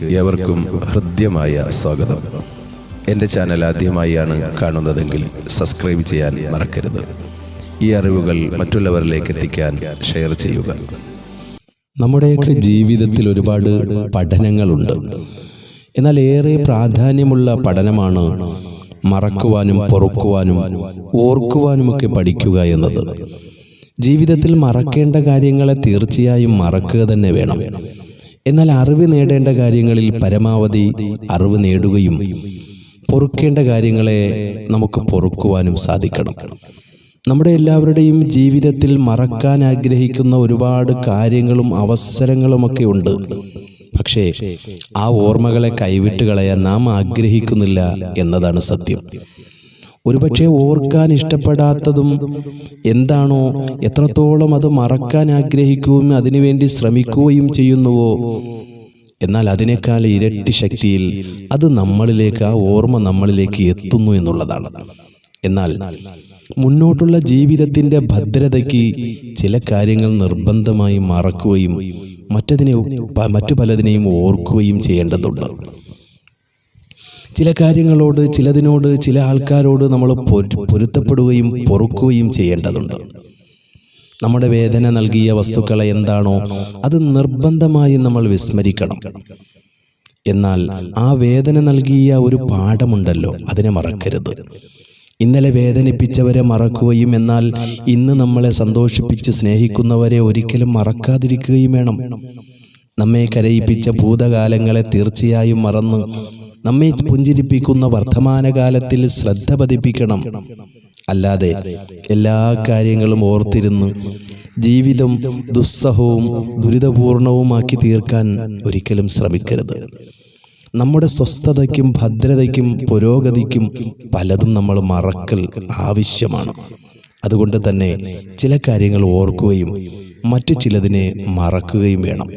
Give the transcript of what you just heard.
ഏവർക്കും ഹൃദ്യമായ സ്വാഗതം. എൻ്റെ ചാനൽ ആദ്യമായാണ് കാണുന്നതെങ്കിൽ സബ്സ്ക്രൈബ് ചെയ്യാൻ മറക്കരുത്. ഈ അറിവുകൾ മറ്റുള്ളവരിലേക്ക് എത്തിക്കാൻ ഷെയർ ചെയ്യുക. നമ്മുടെയൊക്കെ ജീവിതത്തിൽ ഒരുപാട് പഠനങ്ങളുണ്ട്. എന്നാൽ ഏറെ പ്രാധാന്യമുള്ള പഠനമാണ് മറക്കുവാനും പൊറുക്കുവാനും ഓർക്കുവാനുമൊക്കെ പഠിക്കുക എന്നത്. ജീവിതത്തിൽ മറക്കേണ്ട കാര്യങ്ങളെ തീർച്ചയായും മറക്കുക തന്നെ വേണം. എന്നാൽ അറിവ് നേടേണ്ട കാര്യങ്ങളിൽ പരമാവധി അറിവ് നേടുകയും പൊറുക്കേണ്ട കാര്യങ്ങളെ നമുക്ക് പൊറുക്കുവാനും സാധിക്കണം. നമ്മുടെ എല്ലാവരുടെയും ജീവിതത്തിൽ മറക്കാൻ ആഗ്രഹിക്കുന്ന ഒരുപാട് കാര്യങ്ങളും അവസരങ്ങളുമൊക്കെ ഉണ്ട്. പക്ഷേ ആ ഓർമ്മകളെ കൈവിട്ട് കളയാൻ നാം ആഗ്രഹിക്കുന്നില്ല എന്നതാണ് സത്യം. ഒരുപക്ഷെ ഓർക്കാൻ ഇഷ്ടപ്പെടാത്തതും എന്താണോ, എത്രത്തോളം അത് മറക്കാൻ ആഗ്രഹിക്കുകയും അതിനുവേണ്ടി ശ്രമിക്കുകയും ചെയ്യുന്നുവോ, എന്നാൽ അതിനേക്കാൾ ഇരട്ടി ശക്തിയിൽ അത് നമ്മളിലേക്ക്, ആ ഓർമ്മ നമ്മളിലേക്ക് എത്തുന്നു എന്നുള്ളതാണ്. എന്നാൽ മുന്നോട്ടുള്ള ജീവിതത്തിൻ്റെ ഭദ്രതയ്ക്ക് ചില കാര്യങ്ങൾ നിർബന്ധമായി മറക്കുകയും മറ്റു പലതിനെയും ഓർക്കുകയും ചെയ്യേണ്ടതുണ്ട്. ചില കാര്യങ്ങളോട്, ചിലതിനോട്, ചില ആൾക്കാരോട് നമ്മൾ പൊരുത്തപ്പെടുകയും പൊറുക്കുകയും ചെയ്യേണ്ടതുണ്ട്. നമ്മുടെ വേദന നൽകിയ വസ്തുക്കളെ എന്താണോ അത് നിർബന്ധമായും നമ്മൾ വിസ്മരിക്കണം. എന്നാൽ ആ വേദന നൽകിയ ഒരു പാഠമുണ്ടല്ലോ, അതിനെ മറക്കരുത്. ഇന്നലെ വേദനിപ്പിച്ചവരെ മറക്കുകയും എന്നാൽ ഇന്ന് നമ്മളെ സന്തോഷിപ്പിച്ച് സ്നേഹിക്കുന്നവരെ ഒരിക്കലും മറക്കാതിരിക്കുകയും വേണം. നമ്മെ കരയിപ്പിച്ച ഭൂതകാലങ്ങളെ തീർച്ചയായും മറന്ന് നമ്മെ പുഞ്ചിരിപ്പിക്കുന്ന വർത്തമാനകാലത്തിൽ ശ്രദ്ധ പതിപ്പിക്കണം. അല്ലാതെ എല്ലാ കാര്യങ്ങളും ഓർത്തിരുന്ന് ജീവിതം ദുസ്സഹവും ദുരിതപൂർണവുമാക്കി തീർക്കാൻ ഒരിക്കലും ശ്രമിക്കരുത്. നമ്മുടെ സ്വസ്ഥതയ്ക്കും ഭദ്രതയ്ക്കും പുരോഗതിക്കും പലതും നമ്മൾ മറക്കൽ ആവശ്യമാണ്. അതുകൊണ്ട് തന്നെ ചില കാര്യങ്ങൾ ഓർക്കുകയും മറ്റു ചിലതിനെ മറക്കുകയും വേണം.